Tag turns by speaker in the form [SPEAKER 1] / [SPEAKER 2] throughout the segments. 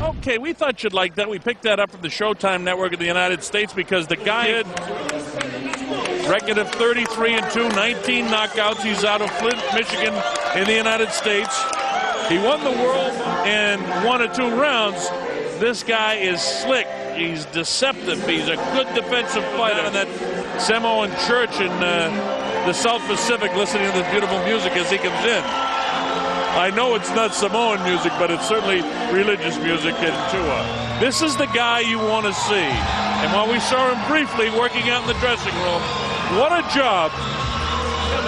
[SPEAKER 1] Okay, we thought you'd like that. We picked that up from the Showtime Network of the United States because the guy had record of 33-2, 19 knockouts. He's out of Flint, Michigan in the United States. He won the world in 1 or 2 rounds. This guy is slick. He's deceptive. He's a good defensive fighter. In that Samoan church in the South Pacific, listening to this beautiful music as he comes in. I know it's not Samoan music, but it's certainly religious music in Tua. This is the guy you want to see. And while we saw him briefly working out in the dressing room, what a job.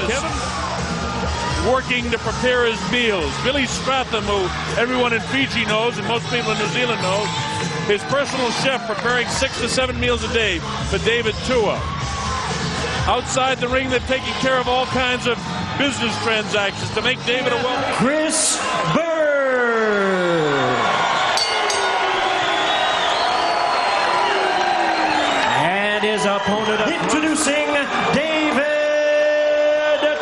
[SPEAKER 1] Kevin working to prepare his meals. Billy Stratham, who everyone in Fiji knows and most people in New Zealand know, his personal chef preparing 6 to 7 meals a day for David Tua. Outside the ring, they're taking care of all kinds of business transactions to make David a wealthy.
[SPEAKER 2] Chris Byrd. And his opponent, introducing David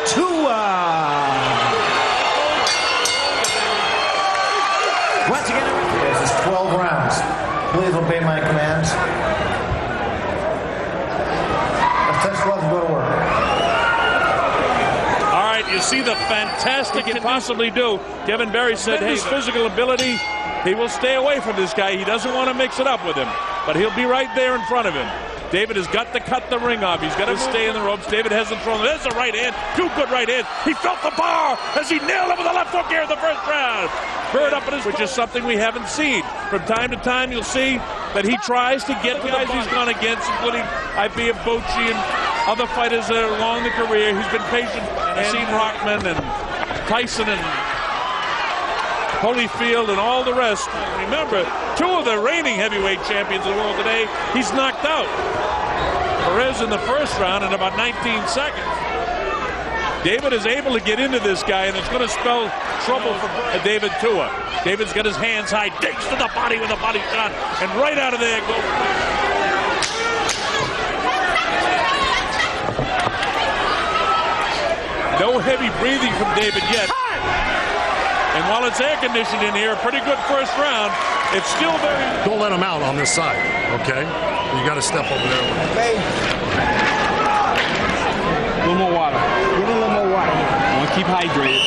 [SPEAKER 2] Tua. Once again,
[SPEAKER 3] this is 12 rounds. Please obey my commands. Test gloves and go to work.
[SPEAKER 1] All right, you see the fantastic he can possibly do. Kevin Barry said, hey, his physical ability, he will stay away from this guy. He doesn't want to mix it up with him, but he'll be right there in front of him. David has got to cut the ring off. He's got to stay in the ropes. David hasn't thrown. There's a right hand. 2 good right hands. He felt the bar as he nailed him with a left hook here in the first round. Byrd up in his, which is something we haven't seen. From time to time, you'll see that he tries to get the guys he's gone against, including IBF and other fighters along the career. He's been patient. I've seen Rockman and Tyson and Holyfield and all the rest. Remember, 2 of the reigning heavyweight champions of the world today, he's knocked out. Perez in the first round in about 19 seconds. David is able to get into this guy, and it's going to spell trouble for David Tua. David's got his hands high, digs to the body with a body shot, and right out of there goes. No heavy breathing from David yet. And while it's air conditioned in here, a pretty good first round, it's still very...
[SPEAKER 4] Don't let him out on this side, okay? You got to step over there.
[SPEAKER 3] Okay.
[SPEAKER 5] A little more water. Give him a little more water. I want to keep hydrated.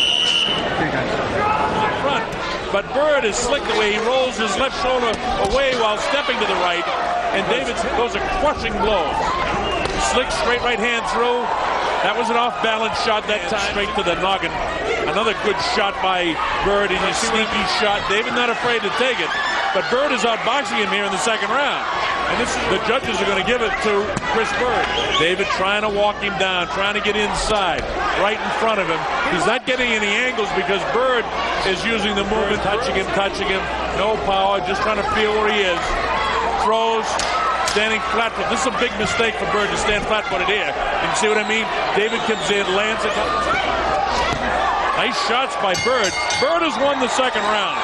[SPEAKER 5] Okay, guys.
[SPEAKER 1] In front. But Byrd is slick the way he rolls his left shoulder away while stepping to the right. And David goes a crushing blow. Slick straight right hand through. That was an off-balance shot that time, straight to the noggin. Another good shot by Byrd, and a sneaky shot. David not afraid to take it, but Byrd is outboxing him here in the second round. And this is, the judges are going to give it to Chris Byrd. David trying to walk him down, trying to get inside, right in front of him. He's not getting any angles because Byrd is using the movement, touching him. No power, just trying to feel where he is. Throws. Standing flat-footed. This is a big mistake for Byrd to stand flat-footed here. You see what I mean? David comes in, lands it. Nice shots by Byrd. Byrd has won the second round.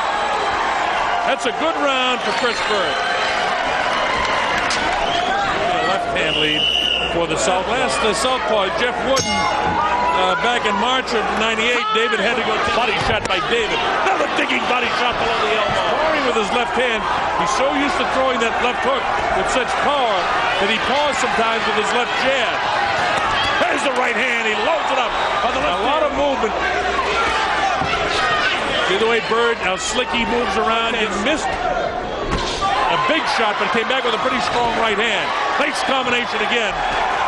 [SPEAKER 1] That's a good round for Chris Byrd. Left-hand lead for the Southwest. The Southpaw, Jeff Wooden, back in March of '98, David had to go body shot by David. Another digging body shot below the elbow. Throwing with his left hand. He's so used to throwing that left hook with such power that he paused sometimes with his left jab. There's the right hand. He loads it up on the left. A lot of movement. See the way Byrd, how slick he moves around, and missed a big shot, but came back with a pretty strong right hand. Nice combination again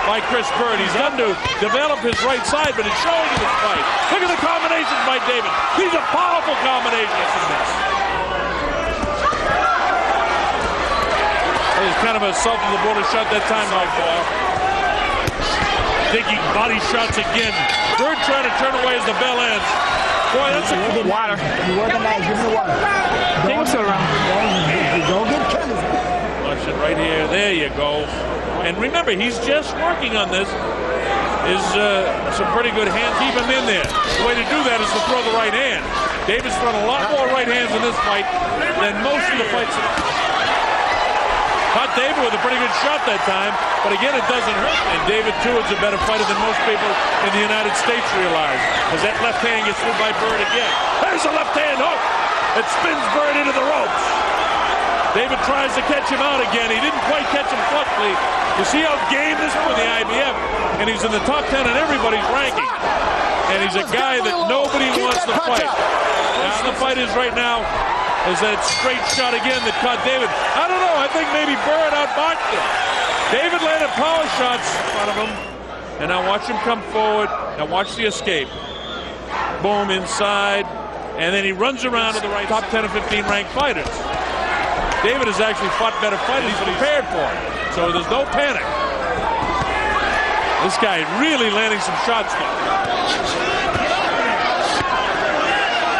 [SPEAKER 1] by Chris Byrd. He's done to develop his right side, but it's showing in this fight. Look at the combinations by David. These are powerful combinations in this. It was kind of a south-of-the-border shot that time, digging body shots again. Byrd trying to turn away as the bell ends. Boy, that's a good
[SPEAKER 5] water.
[SPEAKER 3] You work the night, give me the water.
[SPEAKER 5] Take him sit around.
[SPEAKER 3] Don't get killed.
[SPEAKER 1] Watch it right here. There you go. And remember, he's just working on this. Is some pretty good hands. Keep him in there. The way to do that is to throw the right hand. David's thrown a lot more right hands in this fight than most of the fights. Caught David with a pretty good shot that time, but again, it doesn't hurt. And David Tua is a better fighter than most people in the United States realize, as that left hand gets through by Byrd again. There's a left hand hook. It spins Byrd into the ropes. David tries to catch him out again. He didn't quite catch him flushly. You see how game this for the IBF, and he's in the top 10 in everybody's ranking. And he's a guy that nobody wants to fight. Now the fight is right now is that straight shot again that caught David. I don't know. I think maybe Byrd outboxed him. David landed power shots in front of him. And now watch him come forward. Now watch the escape. Boom, inside. And then he runs around to the right. Top 10 or 15 ranked fighters. David has actually fought better fighters. He's prepared for it. So there's no panic. This guy really landing some shots though.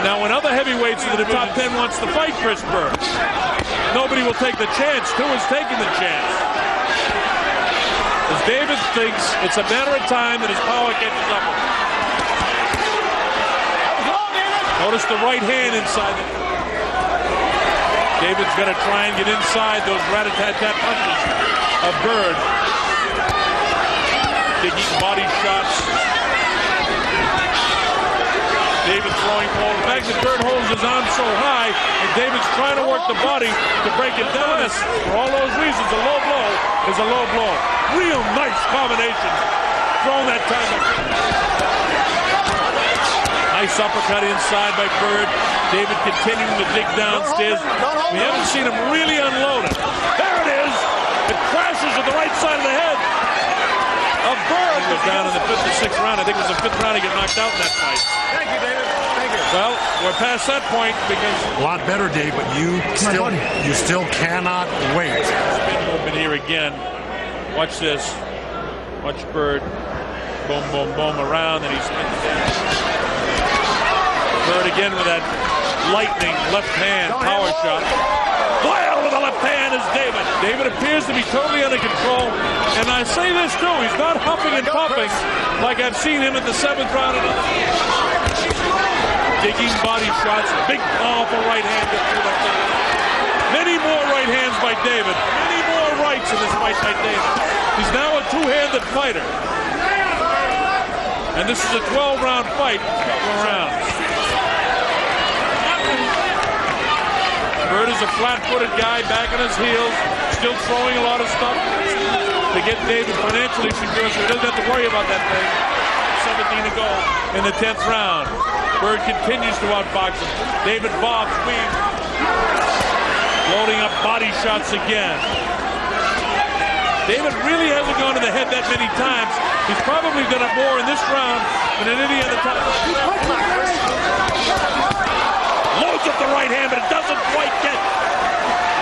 [SPEAKER 1] Now when other heavyweights in the top 10 wants to fight Chris Byrd, nobody will take the chance. Tua's taking the chance. As David thinks it's a matter of time that his power catches up with him. Notice the right hand inside. David's going to try and get inside those rat-a-tat-tat punches of Byrd. Digging body shots. David throwing forward. The fact that Byrd holds his arm so high, and David's trying to work the body to break it down. For all those reasons, a low blow is a low blow. Real nice combination. Thrown that time. Nice uppercut inside by Byrd. David continuing to dig downstairs. We haven't seen him really unload it. There it is. It crashes at the right side of the head of Byrd. He was down in the 5th or 6th round. I think it was the 5th round he got knocked out in that fight.
[SPEAKER 5] Thank you, David. Thank you.
[SPEAKER 1] Well, we're past that point because
[SPEAKER 4] a lot better, Dave, but you still cannot wait.
[SPEAKER 1] Spin movement here again. Watch this. Watch Byrd. Boom, boom, boom around, and he spins down. Byrd again with that lightning left hand power shot. Wow, with the left hand is David. David appears to be totally under control. And I say this too, he's not huffing and puffing like I've seen him in the 7th round. Digging body shots, big powerful right hand. Many more right hands by David. Many more rights in this fight by David. He's now a two-handed fighter. And this is a 12-round fight. 12 rounds. Byrd is a flat-footed guy, back on his heels, still throwing a lot of stuff to get David financially secure, so he doesn't have to worry about that thing. 17 to go in the 10th round. Byrd continues to outbox him. David bobs, weaves, loading up body shots again. David really hasn't gone to the head that many times. He's probably done it more in this round than in any other time. Loads up the right hand, but it doesn't quite get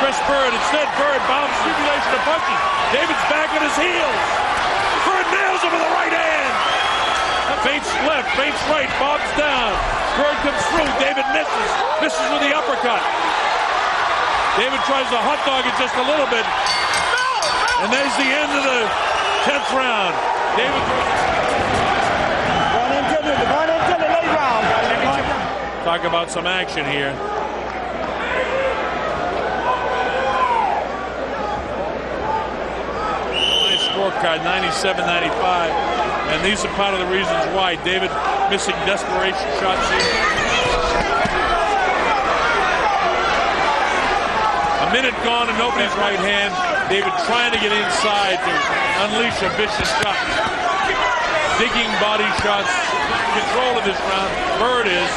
[SPEAKER 1] Chris Byrd. Instead, Byrd bounces simulation of punches. David's back on his heels. Byrd nails him with the right hand. Feints left, feints right, bobs down. Byrd comes through, David misses. Misses with the uppercut. David tries to hot dog it just a little bit. And there's the end of the 10th round. David
[SPEAKER 5] Going into the late round.
[SPEAKER 1] talk about some action here. Nice scorecard, 97-95. And these are part of the reasons why. David missing desperation shots here. A minute gone and nobody's right hand. David trying to get inside to unleash a vicious shot. Digging body shots. Control of this round. Byrd is.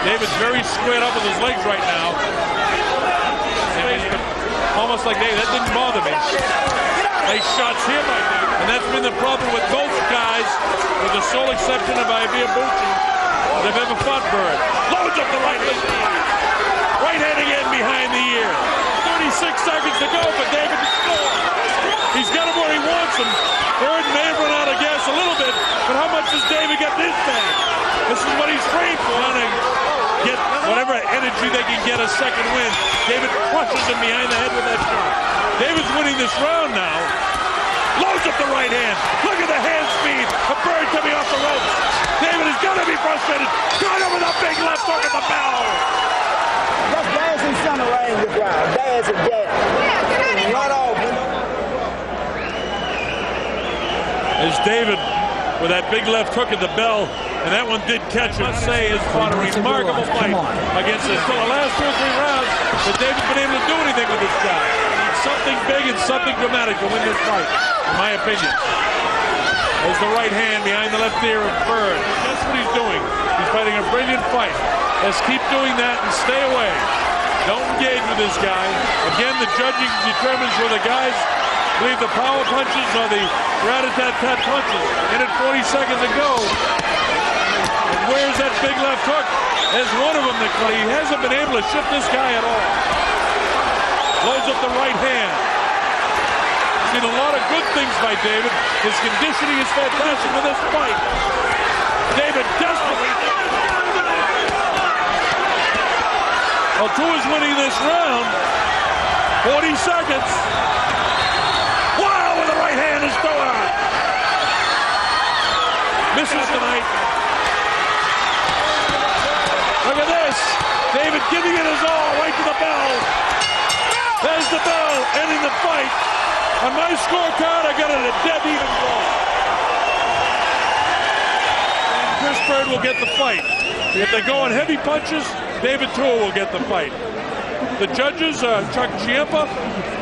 [SPEAKER 1] David's very squared up with his legs right now. Almost like David, that didn't bother me. Nice shots here by David. And that's been the problem with both guys, with the sole exception of IBF that have ever fought Byrd. Loads up the right hand. Right hand again behind the ear. 36 seconds to go for David to score. He's got him where he wants him. Byrd may have run out of gas a little bit, but how much does David get this time? This is what he's trained for. To get whatever energy they can get a second win. David crushes him behind the head with that shot. David's winning this round now. Loads up the right hand. Look at the hand speed of Byrd coming off the ropes. David is going to be frustrated. Going over the big left hook at the bell.
[SPEAKER 5] That's dancing son around the ground. Dancing, dancing. Right off.
[SPEAKER 1] There's David with that big left hook at the bell, and that one did catch, I must say, has fought a remarkable fight against this. For the last 2 or 3 rounds, but David's been able to do anything with this guy. Something big and something dramatic to win this fight, in my opinion. There's the right hand behind the left ear of Byrd. That's what he's doing. He's fighting a brilliant fight. Let's keep doing that and stay away. Don't engage with this guy. Again, the judging determines whether guys leave the power punches or the rat-a-tat-tat punches. In at 40 seconds to go. And where's that big left hook? There's one of them that he hasn't been able to shift this guy at all. Loads up the right hand. Seen a lot of good things by David. His conditioning is fantastic for this fight. David desperately. Well, Tua's winning this round. 40 seconds. Wow, with the right hand is Tua. Misses tonight. Look at this. David giving it his all right to the bell. There's the bell, ending the fight. On my scorecard, I got it a dead even draw. And Chris Byrd will get the fight. If they go on heavy punches, David Tua will get the fight. The judges are Chuck Chiempa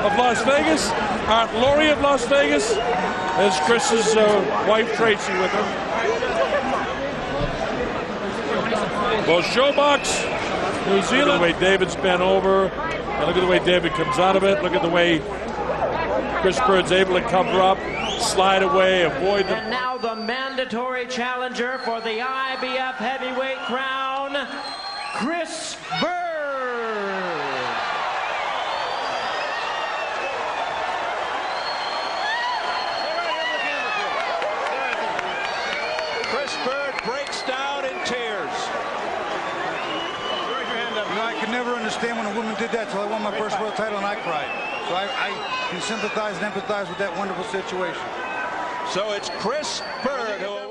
[SPEAKER 1] of Las Vegas, Art Laurie of Las Vegas. There's Chris's wife Tracy with him. Well, Showbox, New Zealand. Look at the way David's bent over. And look at the way David comes out of it. Look at the way Chris Byrd's able to cover up, slide away, avoid them.
[SPEAKER 2] And now the mandatory challenger for the IBF heavyweight crown, Chris Byrd.
[SPEAKER 6] Chris Byrd breaks down in tears.
[SPEAKER 7] You know, I could never understand when a woman did that till I won my first world title and I cried. So I can sympathize and empathize with that wonderful situation.
[SPEAKER 6] So it's Chris Byrd who awaits.